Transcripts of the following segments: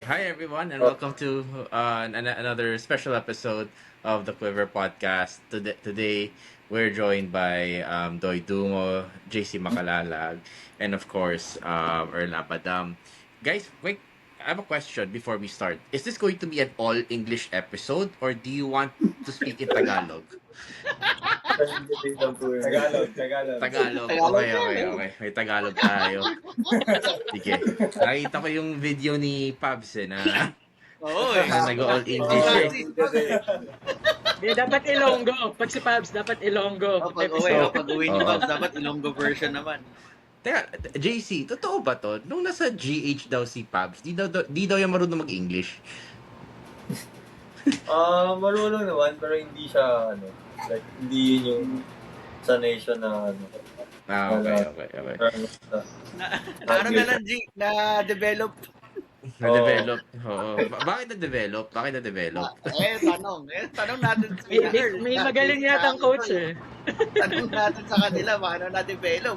Hi, everyone, and Oh, welcome to another special episode of the Quiver Podcast. Today we're joined by Doy Dumo, JC Makalalag, and of course, Earl Apadam. Guys, wait, I have a question before we start. Is this going to be an all English episode, or do you want to speak in Tagalog? presentation lang po yun. Tagalog, Tagalog. Tagalog. Tagalog Okay, na, okay, eh. okay. May Tagalog tayo. Sige. Nakita ko yung video ni Pabs na Oo eh. nag-all Si English eh. Francis. Hindi, dapat Ilonggo. Pag si Pabs, dapat Ilonggo episode. Pag uwi ni Oo. Babs, dapat Ilonggo version naman. Teka, JC, totoo ba to? Nung nasa GH daw si Pabs, di daw yung marunong mag-English. Marunong naman, pero hindi siya, like, hindi yun yung sanay siya na, Okay. Na na lang, G, na-develop. Na-develop. Oo. Bakit na-develop? Tanong natin sa May magaling yatang coach eh. Tanong natin sa kanila, paano na-develop.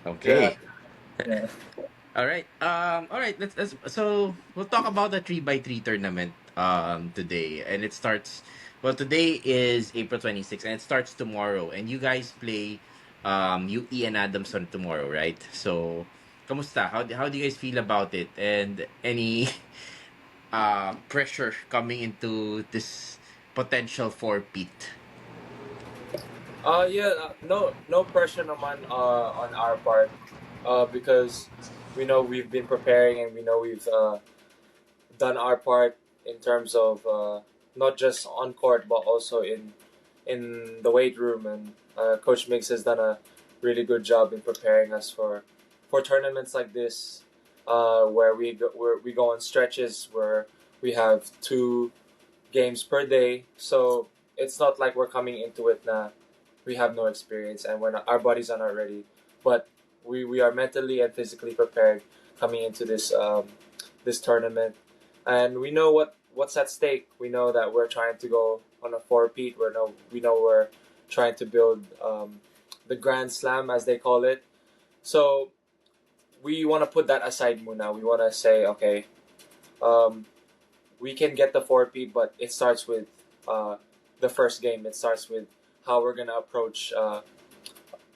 Okay. Yeah. All right. So we'll talk about the 3x3 tournament today, and it starts. Well, today is April 26th, and it starts tomorrow. And you guys play UE and Adamson tomorrow, right? So, kamusta? How do you guys feel about it? And any pressure coming into this potential four-peat? No pressure naman on our part because we know we've been preparing and we know we've done our part in terms of not just on court but also in the weight room, and Coach Mix has done a really good job in preparing us for tournaments like this where we go on stretches where we have 2 games per day, so it's not like we're coming into it now we have no experience and our bodies are not ready. But we are mentally and physically prepared coming into this tournament, and we know what's at stake. We know that we're trying to go on a four-peat. We know we're trying to build the Grand Slam as they call it. So we want to put that aside, Muna. We want to say, okay, we can get the four-peat, but it starts with the first game. It starts with how we're gonna approach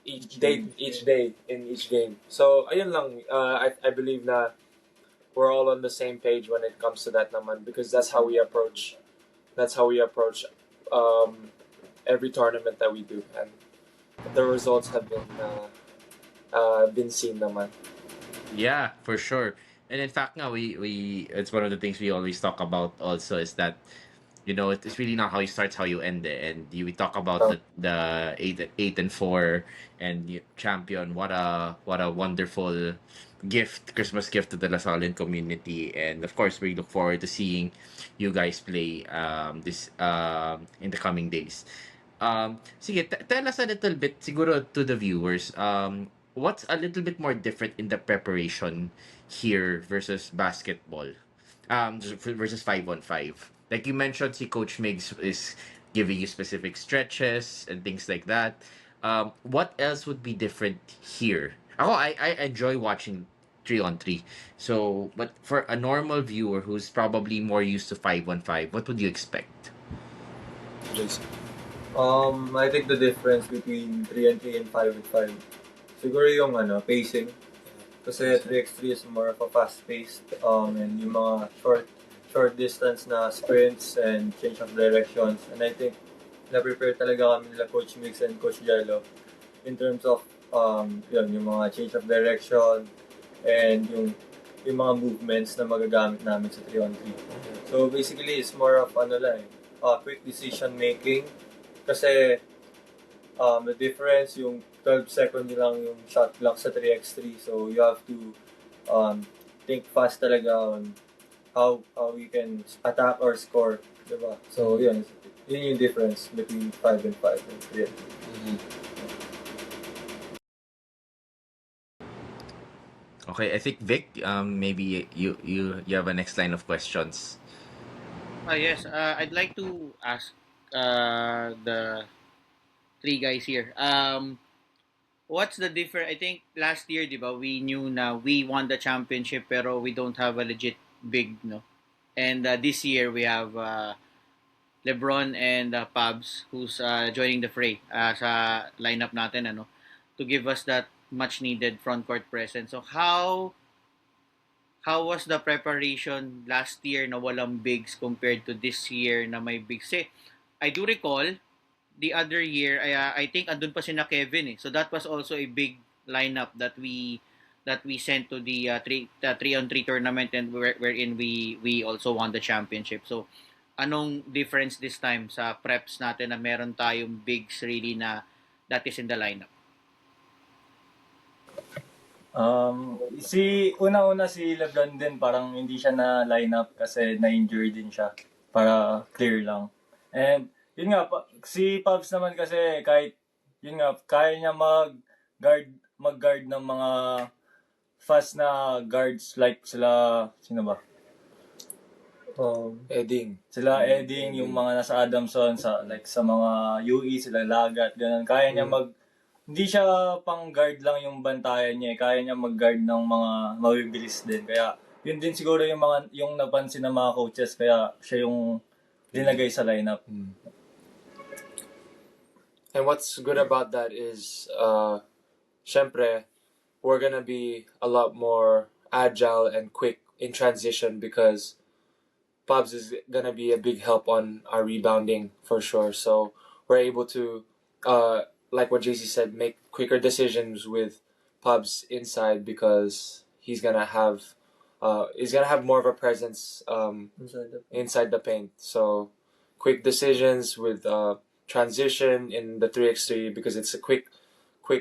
each day in each game. So ayun lang. I believe na we're all on the same page when it comes to that naman, because that's how we approach. That's how we approach every tournament that we do, and the results have been seen naman. Yeah, for sure. And in fact, nga, we it's one of the things we always talk about also is that it's really not how you start, it's how you end it. And we talk about Oh. the 8-4 and champion. What a wonderful gift, Christmas gift to the Lasallian community. And of course, we look forward to seeing you guys play this in the coming days. Sige, tell us a little bit, siguro to the viewers, what's a little bit more different in the preparation here versus basketball? Versus 5-on-5. Like you mentioned, si Coach Migs is giving you specific stretches and things like that. What else would be different here? I enjoy watching 3-on-3. So, but for a normal viewer who's probably more used to 5-on-5, what would you expect? Jason. I think the difference between 3 and 3 and 5 and 5, siguro yung pacing. Kasi 3x3 is more of a fast-paced, and yung mga short distance na sprints and change of directions. And I think na-prepare talaga kami nila Coach Mix and Coach Jello in terms of yung mga change of direction and yung mga movements na magagamit namin sa 3-on-3. So basically, it's more of quick decision making. Kasi the difference, yung 12 seconds lang yung shot clock sa 3x3. So you have to think fast talaga on how you can attack or score. Diba? So yun yung difference between 5 and 5 and 3 and 3. Okay, I think Vic, maybe you have a next line of questions. Yes, I'd like to ask the three guys here. what's the difference? I think last year, di ba, we knew na we won the championship pero we don't have a legit big, no? And this year, we have LeBron and Pabs who's joining the fray sa lineup natin, ano, to give us that much needed front court presence. So how was the preparation last year na walang bigs compared to this year na may bigs? I do recall the other year, I think andun pa si na Kevin eh. So that was also a big lineup that we sent to the 3-on-3 tournament and wherein we also won the championship. So anong difference this time sa preps natin na meron tayong bigs really na that is in the lineup? Una-una si LeBron din, parang hindi siya na lineup kasi na-injury din siya. Para clear lang. And, yun nga, si Pubs naman kasi kahit, yun nga, kaya niya mag-guard ng mga fast na guards like sila, sino ba? Edding. Sila Edding, yung mga nasa Adamson, sa mga UE, sila Lagat, ganun. Kaya niya hindi siya pang guard lang yung bantayan niya, kaya niya mag-guard ng mga mabibilis din. Kaya yun din siguro yung napansin ng mga coaches, kaya siya yung dinagay sa lineup. And what's good about that is, syempre, we're gonna be a lot more agile and quick in transition because Pubs is gonna be a big help on our rebounding for sure. So we're able to, like what JC said, make quicker decisions with Pubs inside because he's gonna have more of a presence inside the paint. So quick decisions with transition in the 3x3 because it's a quick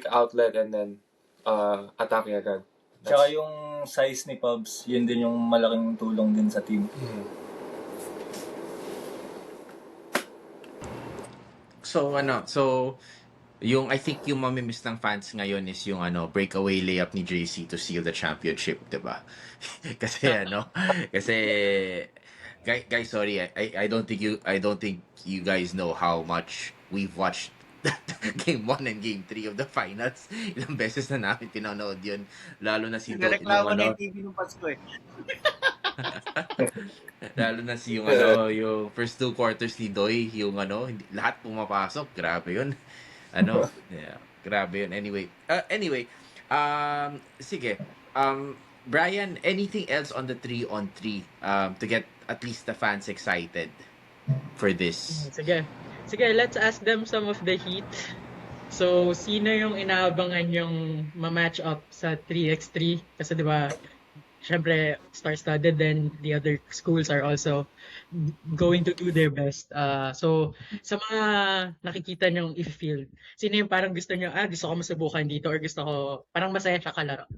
outlet and then atake agad. Tsaka yung size ni Pubs, yun din yung malaking tulong din sa team. So yung I think yung mamimiss ng fans ngayon is yung breakaway layup ni JC to seal the championship, 'di ba? kasi guys, sorry, I don't think you guys know how much we've watched Game 1 and Game 3 of the finals. Ilang beses na namin pinanood yun. Lalo na si Nareklamo na yung TV ng Pasko eh. Lalo na yung first 2 quarters ni Doy, yung lahat pumapasok. Grabe yun. Yeah, grabe yun. Anyway, sige. Brian, anything else on the 3-on-3 to get at least the fans excited for this? Sige, let's ask them some of the heat. So, sino yung inaabangan yung ma-match up sa 3x3? Kasi 'di ba, syempre star-studded, then the other schools are also going to do their best. So, sa mga nakikita nyong i-feel, sino yung parang gusto nyo, gusto ko masubukan dito or gusto ko, parang masaya siya kalaro.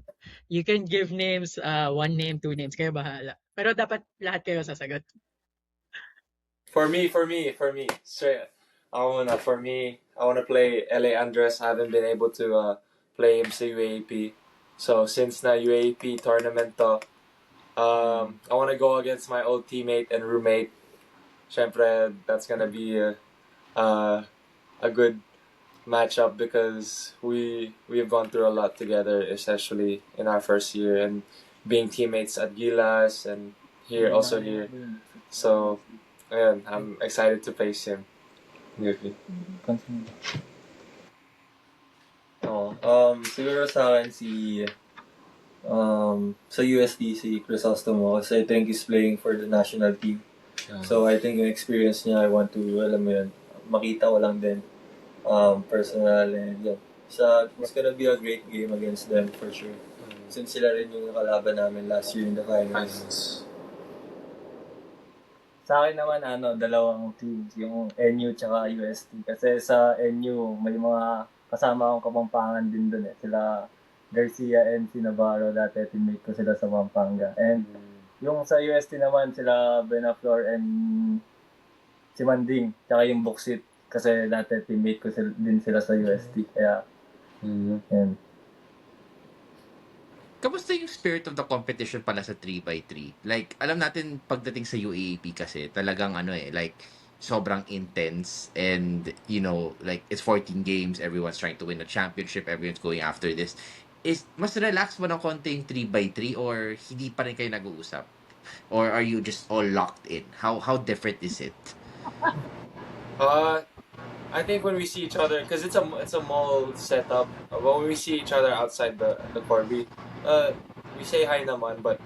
You can give names, 1 name, 2 names, kayo bahala. Pero dapat lahat kayo sasagot. For me, straight. For me, I wanna play LA Andres. I haven't been able to play him sa UAAP. So since na UAAP tournament to, I wanna go against my old teammate and roommate. Syempre, that's gonna be a good matchup because we've gone through a lot together, especially in our first year and being teammates at Gilas and here. So, I'm excited to face him. Siguro sa akin sa USD si Crisostomo kasi I think he's playing for the national team. So I think yung experience niya, I want to, makita ko lang din personal and yeah. So it's gonna be a great game against them for sure. Since sila rin yung nakalaban namin last year in the finals. Sa akin naman, dalawang teams, yung NU tsaka UST. Kasi sa NU, may mga kasama akong Kapampangan din dun eh. Sila Garcia and si Navarro, dati teammate ko sila sa Pampanga. And yung sa UST naman, sila Benaflor and si Manding, tsaka yung Buksit. Kasi dati teammate ko din sila sa UST. Kaya, yan. Kamusta yung spirit of the competition pala sa 3x3? Like, alam natin pagdating sa UAAP kasi talagang like sobrang intense, and like it's 14 games, everyone's trying to win a championship, everyone's going after this. Is mas relax mo ng konting 3x3, or hindi pa rin kayo nag-uusap? Or are you just all locked in? How different is it? Uh, I think when we see each other, because it's a mall setup. When we see each other outside the court, we say hi naman, but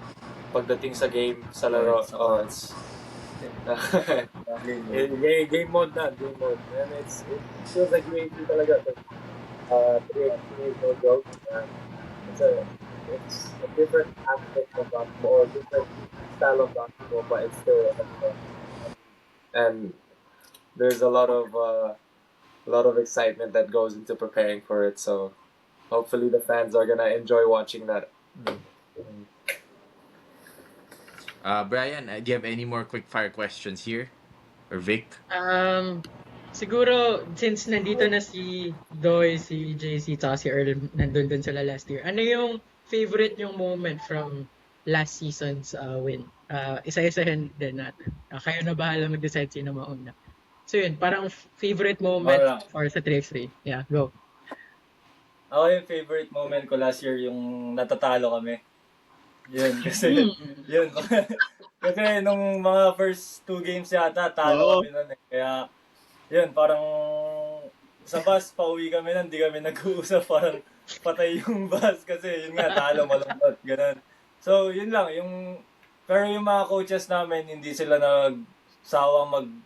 pagdating sa game, sa laro, it's game mode na, game mode. And it feels like UAP talaga. 3x3 is no joke. It's a different aspect of basketball, or different style of basketball, but it's still and there's a lot of excitement that goes into preparing for it. So hopefully the fans are gonna enjoy watching that. Brian, do you have any more quick fire questions here? Or Vic? Siguro, since nandito na si Doy, si JC, tsaka si Earl, nandun din sila last year, ano yung favorite yung moment from last season's win? Isa-isahin din natin. Kayo na bahala mag-decide sino mauna. So yun, parang favorite moment Wala. for sa 3x3. Yeah, go. Ako yung favorite moment ko last year, yung natatalo kami. Yun, kasi, yun. Kasi nung mga first 2 games yata, talo kami nun eh. Kaya, yun, parang sa bus, pauwi kami nun, di kami nag-uusap, parang patay yung bus kasi yun nga, talo, malungkot, ganun. So, yun lang, pero yung mga coaches namin, hindi sila nagsawang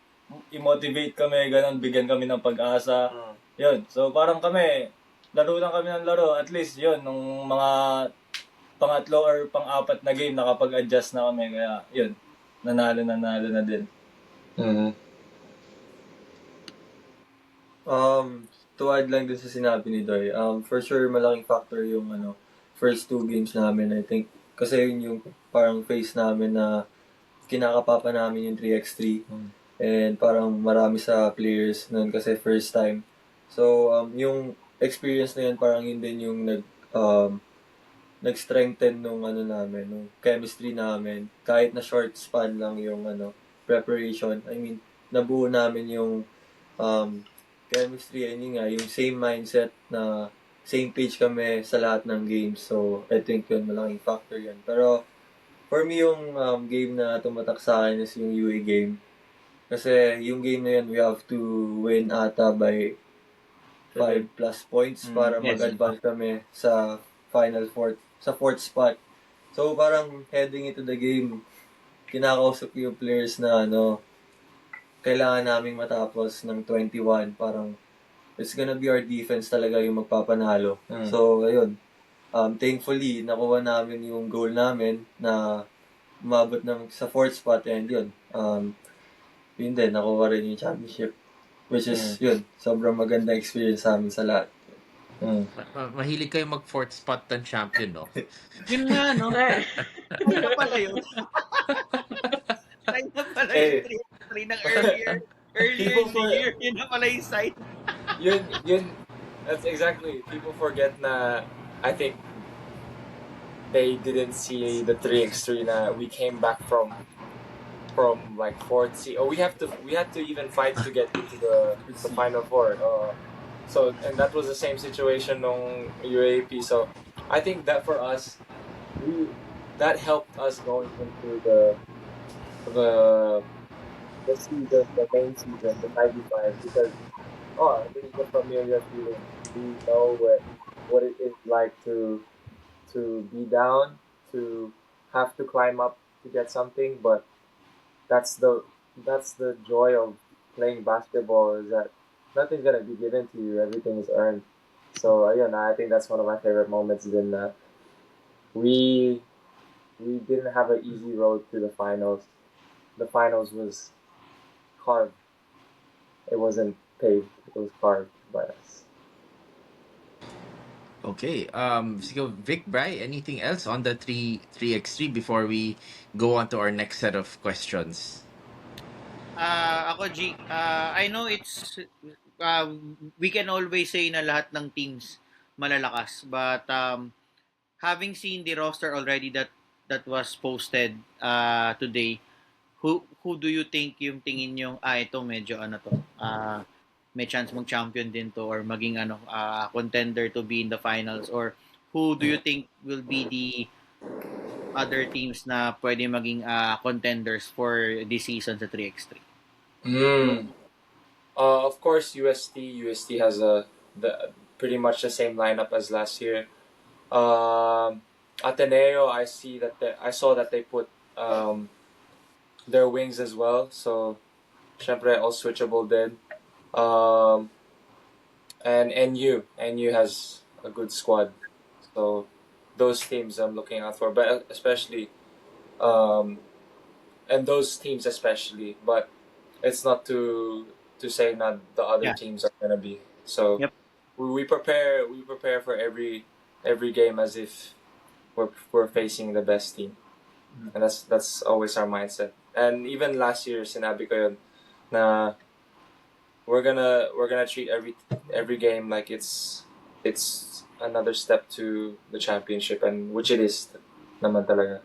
i-motivate kami, ganun, bigyan kami ng pag-asa. Yun, so parang kami, laro lang kami ng laro, at least yun, nung mga pangatlo or pang-apat na game, nakapag-adjust na kami, kaya yun, nanalo na din. To add lang din sa sinabi ni Doy, for sure malaking factor yung first 2 games namin, I think. Kasi yun yung parang phase namin na kinakapapa namin yung 3x3. And parang marami sa players nun kasi first time. So, yung experience na yun, parang yun din yung nag-strengthen nung namin, nung chemistry namin. Kahit na short span lang yung preparation. I mean, nabuo namin yung chemistry, and yun nga, yung same mindset na same page kami sa lahat ng games. So, I think yun, malaking factor yun. Pero, for me, yung game na tumatak sa akin is yung UA game. Kasi yung game na yun, we have to win ata by 5+ points para mag-advance kami sa fourth spot. So, parang heading into the game, kinakausap yung players na kailangan naming matapos ng 21. Parang, it's gonna be our defense talaga yung magpapanalo. So, ayun. Thankfully, nakuha namin yung goal namin na umabot sa fourth spot, and yun. Yun din, nakuha rin yung championship. Which is, yun, sobrang maganda experience sa amin sa lahat. Mahilig kayo mag-fourth spot ng champion, no? Yun nga, no? Ano na pala yun? Try na pala yung 3x3 ng earlier in the year. Yun na pala yung site. Yun, that's exactly. People forget na, I think, they didn't see the 3x3 na we came back from like fourth seed. We had to even fight to get into the final four. So, and that was the same situation nung UAP. So I think that for us, that helped us going into the season, the main season, the 95, because this is a familiar feeling. We know what it is like to be down, to have to climb up to get something, but that's the joy of playing basketball, is that nothing's gonna be given to you, everything is earned. So I think that's one of my favorite moments. In that we didn't have an easy road to the finals. The finals was carved. It wasn't paved. It was carved by us. Okay. So Vic, Bri, anything else on the 3x3 before we go on to our next set of questions? Ako, G, I know we can always say na lahat ng teams malalakas, but having seen the roster already that was posted today, who do you think yung tingin yung ito medyo may chance mag-champion din to or maging contender to be in the finals, or who do you think will be the other teams na pwede maging contenders for this season sa 3x3? Of course, UST has pretty much the same lineup as last year. Ateneo, I saw that they put their wings as well. So, syempre, all switchable din. And NU has a good squad. So, those teams I'm looking out for, but especially, and those teams especially, but it's not to say not the other Yeah. teams are gonna be. So, Yep. we prepare for every game as if we're facing the best team, and that's always our mindset. And even last year, sinabi ko yun, na we're gonna treat every game like it's another step to the championship, and which it is naman talaga.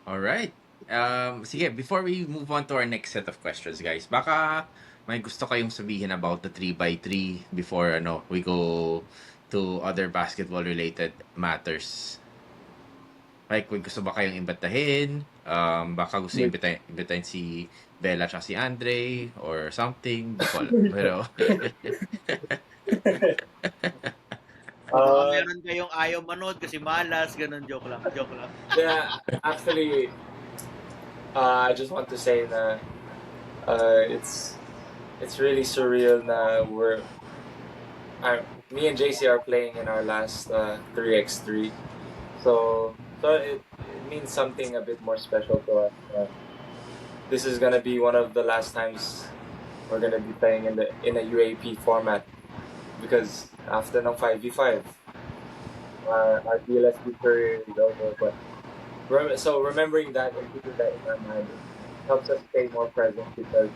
Alright. Sige, before we move on to our next set of questions, guys, baka may gusto kayong sabihin about the 3x3 before we go to other basketball-related matters. Like, kung gusto ba kayong imbitahin, baka gusto imbitahin si Bella at si Andre or something. Di ko alam. Pero, Baka meron kayong ayaw manood kasi malas, ganun, joke lang. Yeah, actually, I just want to say na it's really surreal na me and JC are playing in our last 3x3, so it means something a bit more special to us. This is gonna be one of the last times we're gonna be playing in a UAP format, because after ng 5v5, our DLSD career is over. But so remembering that and keeping that in our mind helps us stay more present, because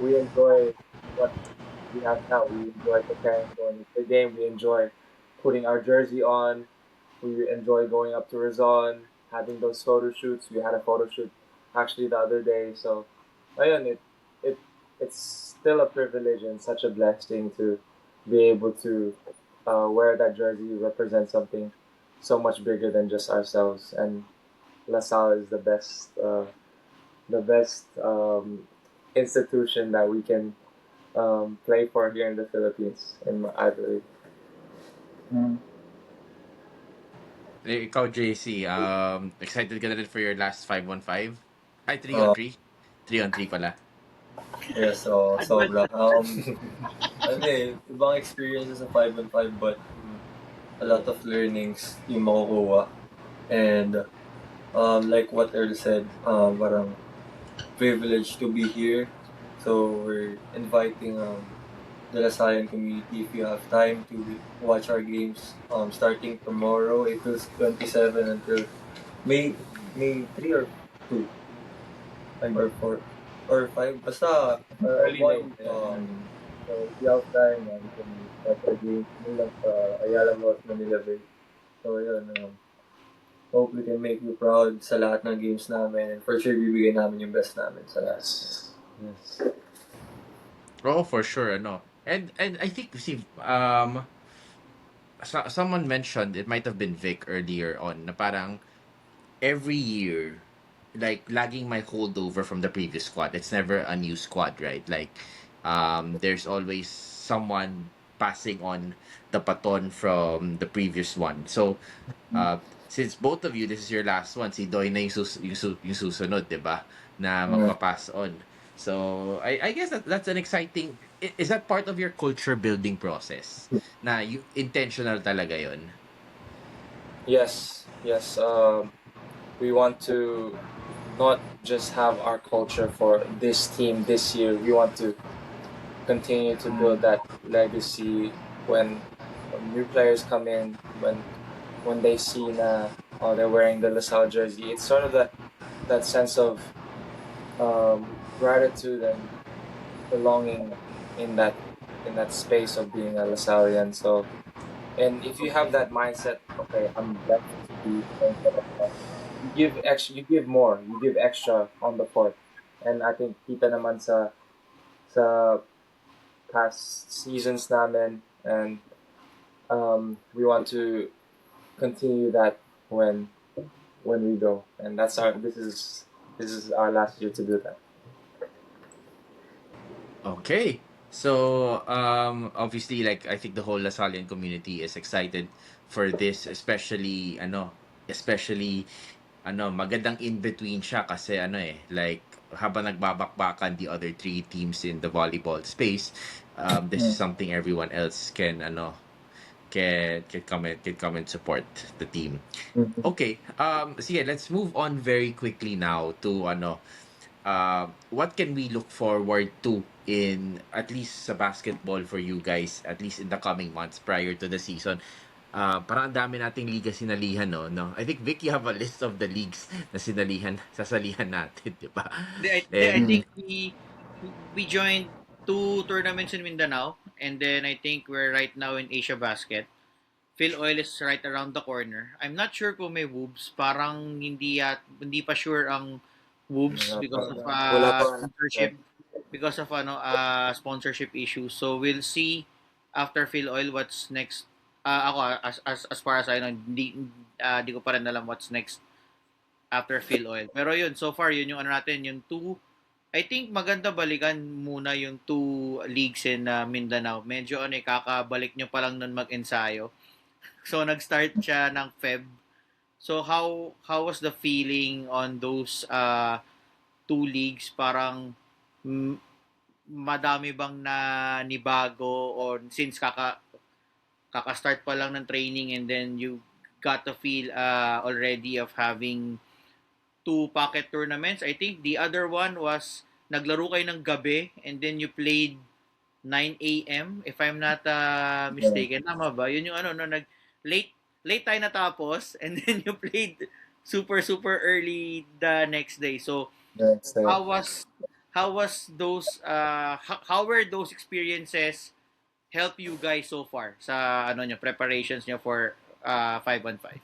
we enjoy what we have now. We enjoy preparing going into the game. We enjoy putting our jersey on. We enjoy going up to Rizon, having those photo shoots. We had a photo shoot actually the other day. So, ayun, it's still a privilege and such a blessing to be able to wear that jersey, represent something so much bigger than just ourselves. And LaSalle is the best institution that we can play for here in the Philippines, I believe. ikaw, JC, excited ka na rin for your last 5-on-5? Ay, 3-on-3? 3-on-3 pala. Yes, so sobra. Ibang experiences sa 5-on-5, but a lot of learnings yung makukuha. And like what Earl said, parang privilege to be here. So we're inviting the Lasallian community, if you have time, to watch our games starting tomorrow, April 27 until May 3 or 2, 5 or 4 or 5, basta Early one. May. So if you have time, you can watch our games lang sa Ayala Malls, Manila Bay. So yun, hope we can make you proud sa lahat ng games namin, and for sure bibigyan namin yung best namin sa lahat. Yes. Oh, for sure, And I think, see, someone mentioned, it might have been Vic earlier on, na parang every year, like, laging may holdover from the previous squad. It's never a new squad, right? Like, there's always someone passing on the baton from the previous one. So, since both of you, this is your last one, si Doy na yung susunod, diba? Na magpapass on. So, I guess that's an exciting... Is that part of your culture building process? Na you intentional talaga yon? Yes. We want to not just have our culture for this team this year. We want to continue to build that legacy when new players come in, when they see na they're wearing the LaSalle jersey. It's sort of that sense of gratitude and belonging in that space of being a LaSallian. So, and if you have that mindset, okay, I'm blessed to be playing for LaSalle, you give more, you give extra on the court. And I think kita naman sa past seasons namin, and we want to continue that when we go. And this is our last year to do that. Okay. So, obviously, like, I think the whole Lasallian community is excited for this, especially, magandang in-between siya kasi, like, habang nagbabakbakan the other three teams in the volleyball space, this is something everyone else can come and support the team. Okay. Sige, let's move on very quickly now to what can we look forward to in at least sa basketball for you guys, at least in the coming months prior to the season? Parang ang dami nating liga sinalihan, no? I think, Vic, you have a list of the leagues na sasalihan natin, di ba? I And think we joined 2 tournaments in Mindanao, and then I think we're right now in Asia Basket. Phil Oil is right around the corner. I'm not sure kung may Woobs. Parang hindi pa sure ang Woobs because of Wala pa. sponsorship, because of sponsorship issues. So we'll see after Phil Oil what's next. Ako, as far as I know, di ko pa rin alam what's next after Phil Oil. Pero yun, so far yun yung natin, yung 2. I think maganda balikan muna yung 2 leagues in Mindanao. Medyo kakabalik nyo pa lang nun mag-ensayo. So nag-start siya ng Feb. So how was the feeling on those 2 leagues? Parang madami bang na nibago, or since kaka-start pa lang ng training and then you got to feel already of having 2 pocket tournaments? I think the other one was naglaro kayo ng gabi and then you played 9 a.m. if I'm not mistaken. Tama ba? Yun yung late tayo natapos and then you played super early the next day. So Next day. how were those experiences help you guys so far sa preparations nyo for 5-on-5?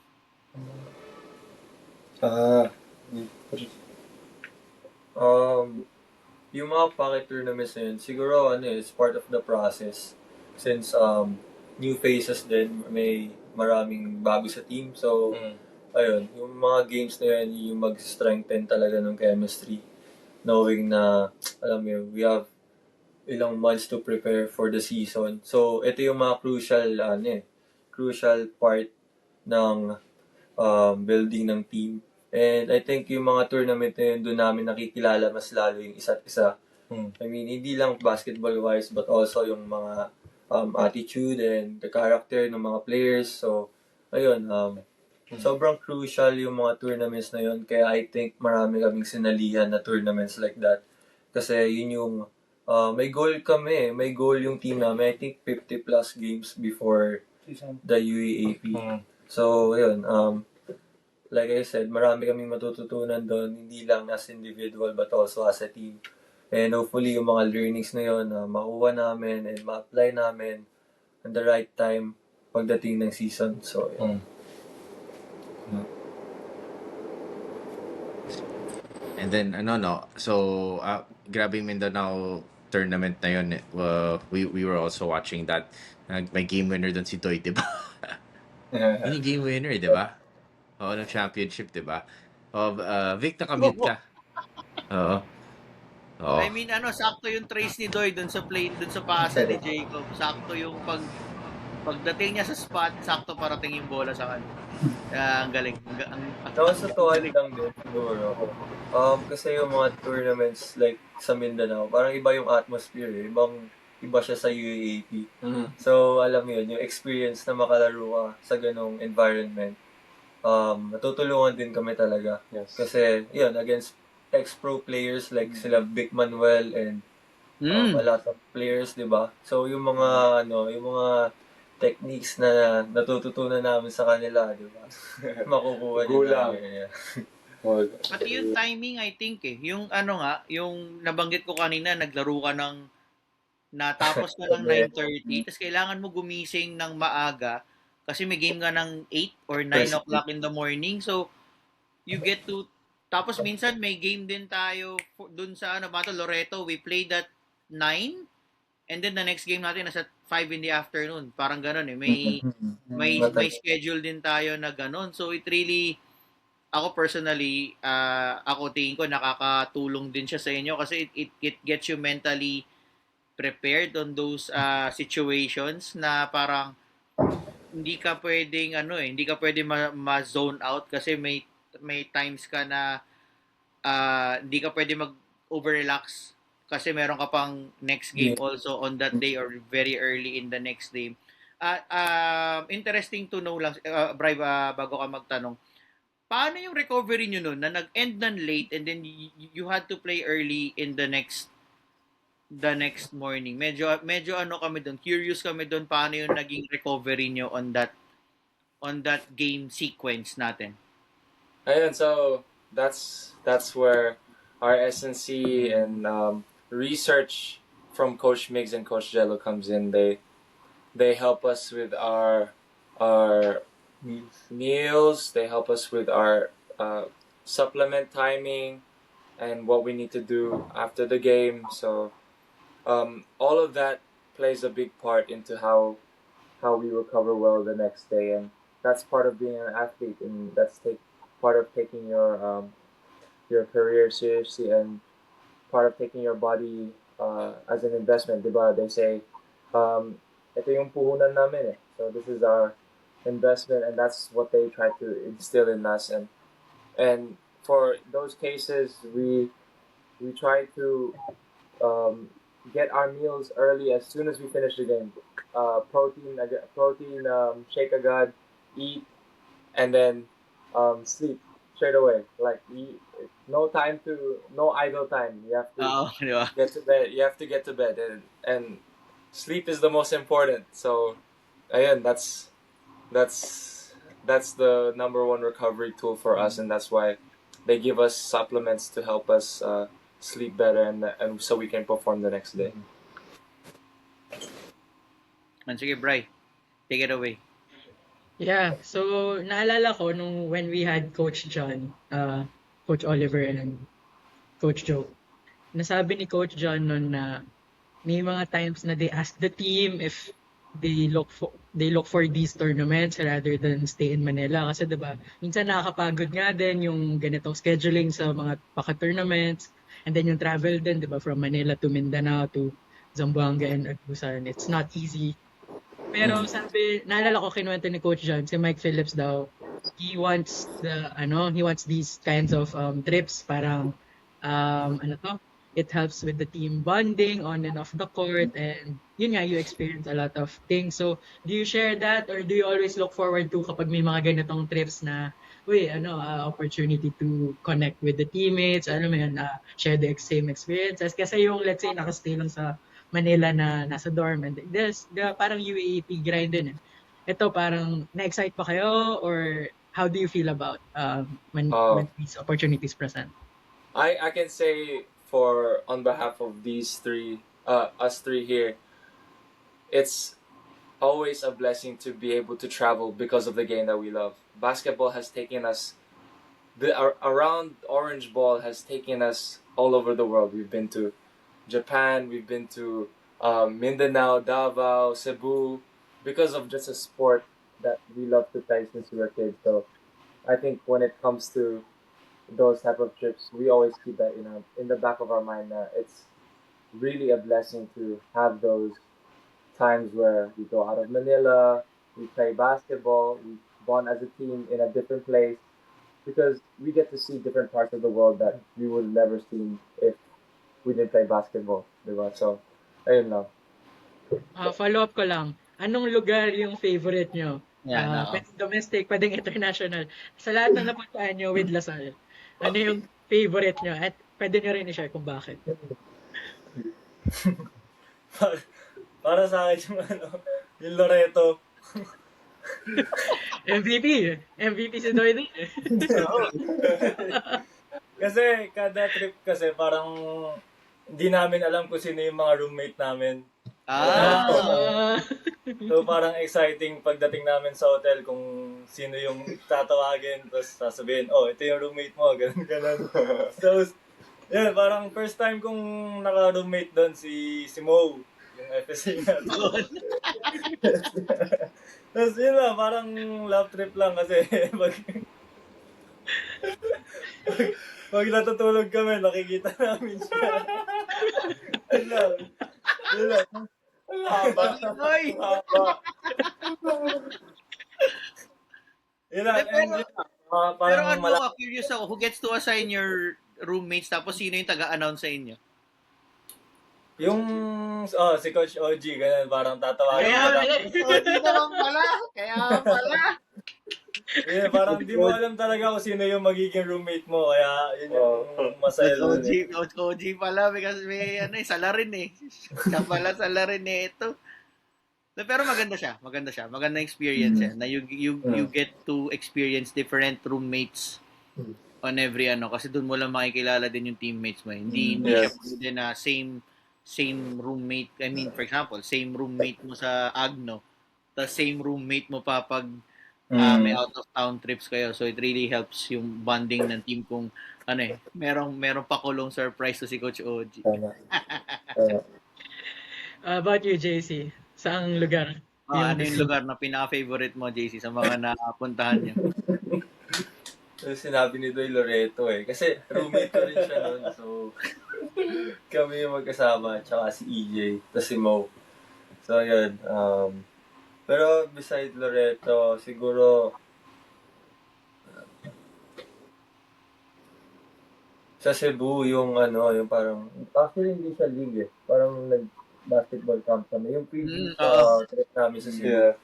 Yung mga pocket tournaments na yun, siguro is part of the process. Since new faces din, may maraming bago sa team. So, ayun, yung mga games na yun, yung mag-strengthen talaga ng chemistry. Knowing na, alam mo yun, we have ilang months to prepare for the season. So, ito yung mga crucial part ng building ng team. And I think yung mga tournament na yun, doon namin nakikilala mas lalo yung isa't isa. I mean, hindi lang basketball-wise, but also yung mga attitude and the character ng mga players. So, ayun, sobrang crucial yung mga tournaments na yun. Kaya I think marami kaming sinalihan na tournaments like that. Kasi yun yung, may goal kami. May goal yung team namin. I think 50 plus games before the UAAP. So, ayun, like I said, marami kaming matututunan doon, hindi lang as individual but also as a team. And hopefully, yung mga learnings na yun, makuha namin and ma-apply namin at the right time pagdating ng season. So, yun. And then, so, grabe yung Mindanao tournament na yun. We were also watching that. May game winner doon si Toy, di ba? Yun yung game winner, di ba? Oo, ng championship, di ba? Vic, nakamute ka. Oo. I mean, sakto yung trace ni Doy dun sa pasa ni Jacob. Sakto yung pagdating niya sa spot, sakto parating yung bola sa kanya. Ang galing. Tapos sa tuwan lang din, siguro. Kasi yung mga tournaments like sa Mindanao, parang iba yung atmosphere eh. Iba siya sa UAAP. So, alam mo yun, yung experience na makalaro ka sa ganong environment, natutulungan din kami talaga. Yes. Kasi, yun, against ex-pro players like sila Vic Manuel and a lot of players, di ba? So, yung mga techniques na natututunan namin sa kanila, di ba? Makukuha din Gulang. namin. Yeah. Pati yung timing, I think yung yung nabanggit ko kanina, naglaro ka natapos ka ng 9:30, tapos kailangan mo gumising ng maaga kasi may game ka ng 8 or 9 o'clock in the morning. So, you get to, tapos minsan may game din tayo dun sa Loreto, we played at 9, and then the next game natin nasa 5 in the afternoon. Parang ganun eh. May schedule din tayo na ganun. So it really, ako personally, ako tingin ko nakakatulong din siya sa inyo kasi it gets you mentally prepared on those situations na parang hindi ka pwedeng hindi ka pwedeng ma-zone out kasi may times ka na hindi ka pwedeng mag-over-relax kasi meron ka pang next game also on that day or very early in the next day. Interesting to know lang, Bri, bago ka magtanong, paano yung recovery nyo nun na nag-end ng late and then you had to play early in the next morning? Medyo kami doon, curious kami doon paano yung naging recovery nyo on that game sequence natin. Ayun, so that's where our SNC and research from Coach Miggs and Coach Jello comes in. They help us with our meals. They help us with our supplement timing and what we need to do after the game. So all of that plays a big part into how we recover well the next day, and that's part of being an athlete, and that's part of taking your career seriously and part of taking your body as an investment, diba? They say, ito yung puhunan namin eh. So this is our investment, and that's what they try to instill in us. And for those cases, we try to get our meals early as soon as we finish the game. Protein, shake agad, eat, and then sleep straight away. Like no idle time. You have to get to bed. You have to get to bed, and sleep is the most important. So, ayun, that's the number one recovery tool for us, and that's why they give us supplements to help us sleep better and so we can perform the next day. And sige, Bri, take it away. Yeah, so naalala ko when we had Coach John, Coach Oliver and Coach Joe, nasabi ni Coach John noon na may mga times na they ask the team if they look for these tournaments rather than stay in Manila kasi 'di ba minsan nakakapagod nga din yung ganitong scheduling sa mga paka-tournaments, and then yung travel din 'di ba from Manila to Mindanao to Zamboanga and Agusan. It's not easy. Pero sabi, naalala ko kinuwento ni Coach John, si Mike Phillips daw, he wants these kinds of trips, parang it helps with the team bonding on and off the court, and yun nga, you experience a lot of things. So, do you share that, or do you always look forward to kapag may mga ganitong trips na opportunity to connect with the teammates, share the same experiences? Kasi yung, let's say, nakastay lang sa Manila na nasa dorm, and parang UAAP grind din eh. Ito parang na-excite pa kayo, or how do you feel about when these opportunities present? I can say on behalf of these us three here, it's always a blessing to be able to travel because of the game that we love. Basketball has taken us around Orange Ball has taken us all over the world. We've been to Japan, we've been to Mindanao, Davao, Cebu, because of just a sport that we love to play since we were kids. So I think when it comes to those type of trips, we always keep that in the back of our mind. It's really a blessing to have those times where we go out of Manila, we play basketball, we bond as a team in a different place, because we get to see different parts of the world that we would never see if we didn't play basketball, diba? So, ayun lang. Follow up ko lang. Anong lugar yung favorite nyo? Pwedeng domestic, pwedeng international. Sa lahat na napuntaan nyo with Lasal, ano yung favorite nyo? At pwede nyo rin i-share kung bakit. Para sa akin yung Loreto. MVP si Doy din eh. Kasi kada trip kasi parang hindi namin alam kung sino yung mga roommate namin. So parang exciting pagdating namin sa hotel kung sino yung tatawagin, tapos sasabihin, oh, ito yung roommate mo, ganun. Tapos, yun, parang first time kong naka-roommate doon si Mo, yung FSA natin. Tapos yun lang, parang love trip lang kasi pag natutulog kami, nakikita namin siya. Yun lang. Yun lang. Ang haba. Oy! Ang haba. Yun lang. Pero- And yun lang. Pero Parang ano malaki. ka, curious ako, who gets to assign your roommates tapos sino yung taga-announce sa inyo? Yung, si Coach OG, ganun, parang tatawagin Kaya ka lang. naman pala. Kaya pala. Yeah, parang di mo alam talaga kung sino yung magiging roommate mo, kaya yun yung masaya doon. Coach OG pala because may salarin eh. Siya pala salarin eh ito. Pero maganda siya. Maganda experience yan. Na you get to experience different roommates on every kasi doon mo lang makikilala din yung teammates mo. Hindi siya pwede na same roommate. I mean, for example, same roommate mo sa Agno, the same roommate mo pa pag may out of town trips kayo. So it really helps yung bonding ng team kung merong pakulong surprise to si Coach OG. Tama. About you, JC? Saang lugar? Ano yung lugar na pinaka-favorite mo, JC, sa mga napuntahan niyo? So, sinabi ni Doy Loreto kasi roommate ko rin siya noon. So, kami yung magkasama, tsaka si EJ, tapos si Mo. So, yun. Pero beside Loreto, siguro sa Cebu yung yung parang, actually hindi siya league parang nag-basketball camp kami. Yung previous trip namin sa Cebu. Yeah.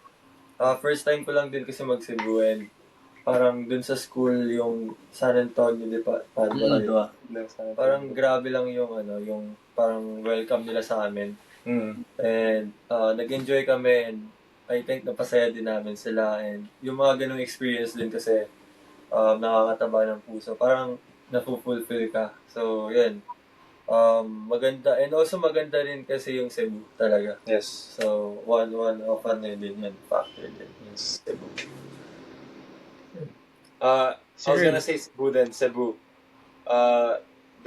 First time ko lang din kasi mag-Cebu and parang dun sa school yung San Antonio de Padua. Parang grabe lang yung yung parang welcome nila sa amin. And nag-enjoy kami and I think napasaya din namin sila and yung mga ganung experience din kasi nakakataba ng puso. Parang na-fulfill ka. So, yun. Maganda. And also maganda rin kasi yung Cebu talaga. Yes. So, one of din yan factor din yung Cebu. I was gonna say Cebu then, Cebu.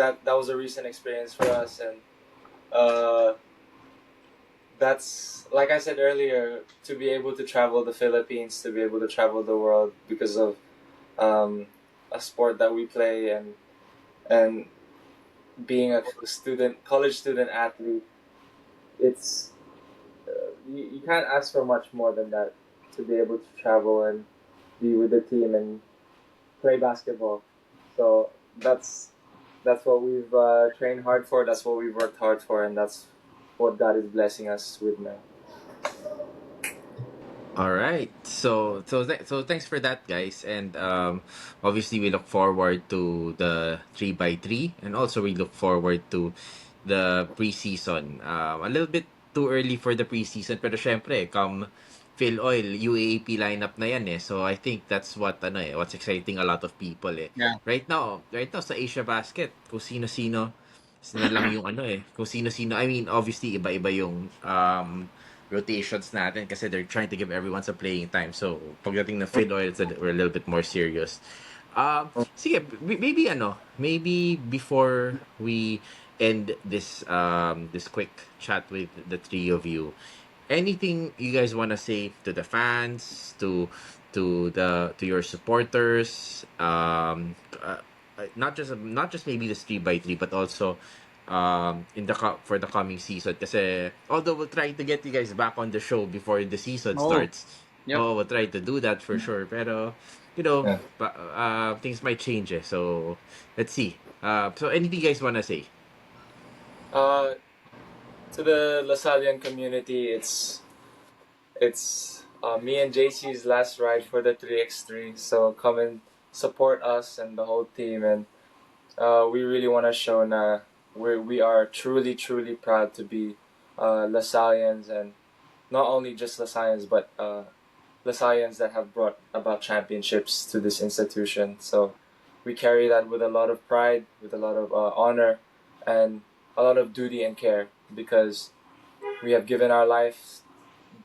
That was a recent experience for us and that's, like I said earlier, to be able to travel the Philippines, to be able to travel the world because of a sport that we play and being a college student athlete, it's you can't ask for much more than that, to be able to travel and be with the team and play basketball. So that's what we've trained hard for. That's what we've worked hard for, and that's what God is blessing us with now. All right. So thanks for that, guys. And obviously we look forward to the 3x3 and also we look forward to the preseason. A little bit too early for the preseason pero syempre come Phil Oil UAAP lineup na yan eh. So I think that's what's exciting a lot of people eh. Yeah. Right now sa Asia Basket kung sino-sino na lang yung kung sino-sino. I mean obviously iba-iba yung rotations natin kasi they're trying to give everyone some playing time. So, pagdating na Phil Oil, we're a little bit more serious. Sige, maybe before we end this this quick chat with the three of you, anything you guys want to say to the fans, to your supporters, not just maybe this 3x3 but also for the coming season kasi although we'll try to get you guys back on the show before the season starts. Yep. We'll try to do that for sure pero things might change so let's see. So anything you guys want to say? To the Lasallian community, it's me and JC's last ride for the 3x3, so come and support us and the whole team, and we really want to show na we are truly proud to be Lasallians, and not only just Lasallians but Lasallians that have brought about championships to this institution. So we carry that with a lot of pride, with a lot of honor, and a lot of duty and care because we have given our lives,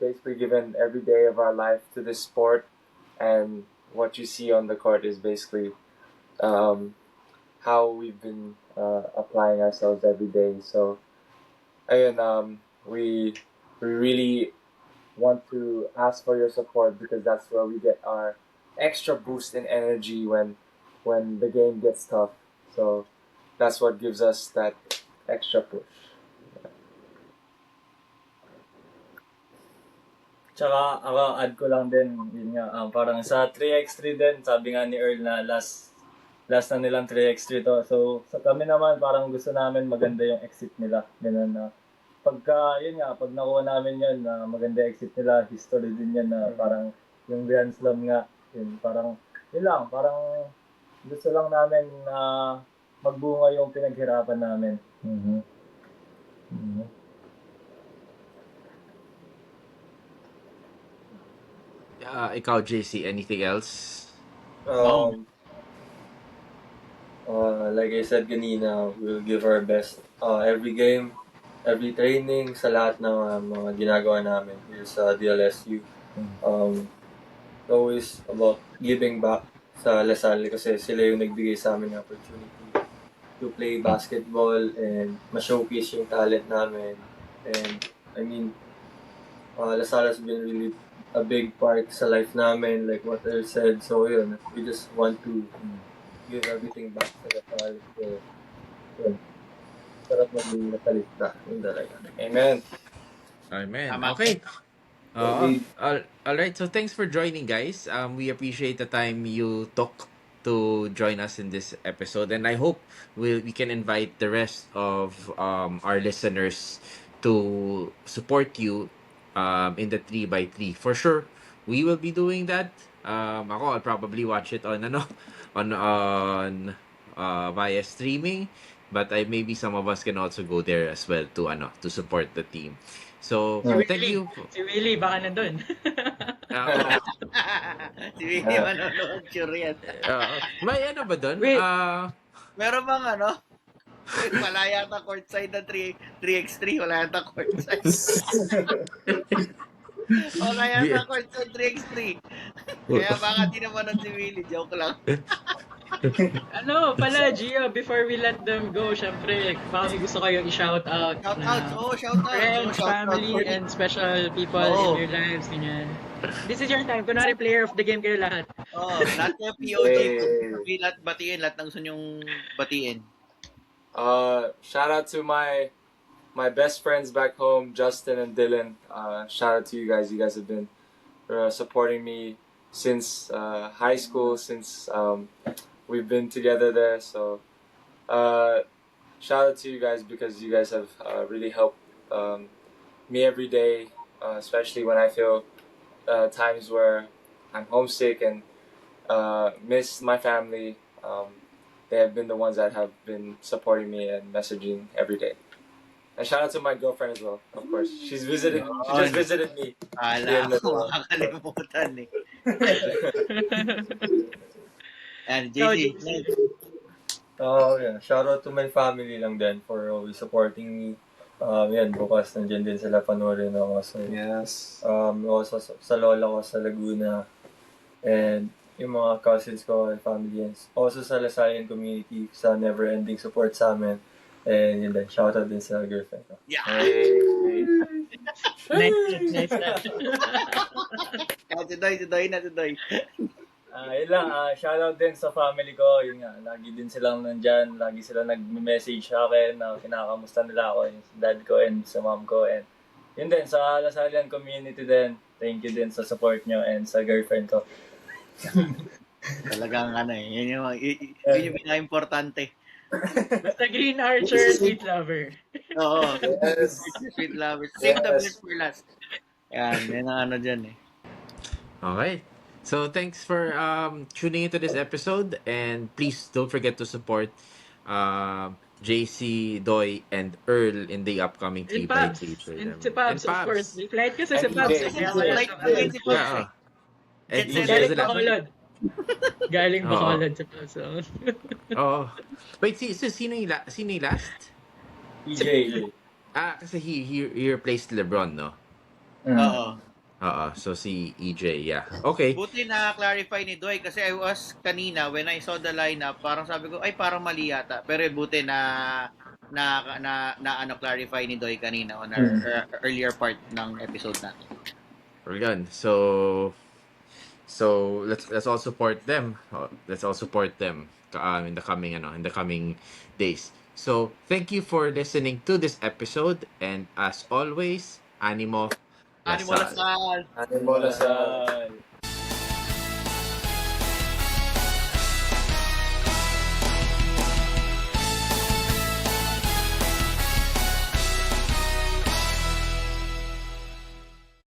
basically given every day of our life to this sport, and what you see on the court is basically how we've been applying ourselves every day. So, ayun, we really want to ask for your support because that's where we get our extra boost in energy when the game gets tough. So that's what gives us that extra push. Tsaka ako, add ko lang din, yun nga, parang sa 3x3 din, sabi nga ni Earl na last na nilang 3x3 to. So, sa kami naman, parang gusto namin maganda yung exit nila. Ganun na. Yun nga, pag nakuha namin yun, na maganda yung exit nila, history din yan na parang yung Grand Slam nga, yun, parang, yun lang, parang gusto lang namin na magbunga yung pinaghirapan namin. Ikaw, JC, anything else? Like I said kanina, we'll give our best every game, every training, sa lahat ng mga ginagawa namin here sa DLSU. Always about giving back sa Lasal kasi sila yung nagbigay sa amin ng opportunity to play basketball and ma-showcase yung talent namin. And I mean, Lasal has been really a big part sa life namin, like what Earl said. So yun, we just want to give everything back sa Lasal. So, yun. Sarap maging natalista. Yun talaga. Amen. Tama. Okay. All right. So thanks for joining, guys. We appreciate the time you took to join us in this episode, and I hope we can invite the rest of our listeners to support you in the 3x3. For sure, we will be doing that. I'll probably watch it on on via streaming, but maybe some of us can also go there as well to support the team. So thank you. Si Willie, baka nandun. Si Willie manonood, sure yan. May ano ba doon? Wait. Meron bang wala yata courtside na 3x3, wala yata courtside. Wala yata courtside 3x3. Kaya baka di naman si Willie, joke lang. Gio, before we let them go, syempre, baka may gusto kayo i-shout out. Shout out. Friends, family, and special people in your lives. Ganyan. This is your time. Kunwari, player of the game kayo lahat. Lahat kayo POG. Lahat batiin, lahat ng gusto nyong batiin. Shout out to my best friends back home, Justin and Dylan. Shout out to you guys. You guys have been supporting me since high school, since we've been together there. So shout out to you guys because you guys have really helped me every day, especially when I feel times where I'm homesick and miss my family. They have been the ones that have been supporting me and messaging every day. And shout out to my girlfriend as well, of course. She just visited me. Ala, makakalimutan eh. And JC. Yeah. Shout out to my family lang din for always supporting me. Yan, bukas nandiyan din sila, panoorin ako. So, Yes. also sa lola ko sa Laguna. And yung mga cousins ko and family. And also sa Lasallian community sa never-ending support sa amin. And yun din, shout out din sa girlfriend ko. Yeah. Nice. Si Doy. Yun lang, shoutout din sa family ko. Yun nga, lagi din silang nandyan. Lagi sila nag-message sa akin na kinakamusta nila ako, yung sa dad ko and sa mom ko. And yun din, sa Lasallian community din. Thank you din sa support nyo and sa girlfriend ko. Talagang yun yung pinaka-importante. Basta Green Archer, Sweet Lover. Oo. Yes. Sweet lover. Save the best for last. Yan ang dyan eh. Okay. So thanks for tuning into this episode, and please don't forget to support JC, Doy, and Earl in the upcoming 3x3 And tournament. si Pabs, of course. Flight kasi si And Pabs. DJ. And Galing Bacolod. Galing Bacolod si Pabs. Oh. Wait, sino yung last? EJ. Kasi he replaced LeBron, no? Oo. So si EJ, yeah. Okay. Buti na clarify ni Doy kasi I was kanina when I saw the lineup, parang sabi ko ay parang mali yata. Pero buti na ano clarify ni Doy kanina on our earlier part ng episode natin. Yun. So let's all support them. Let's all support them in the coming days. So thank you for listening to this episode, and as always, Animo Animo Lasal. Lasal. Bola sa Lasal.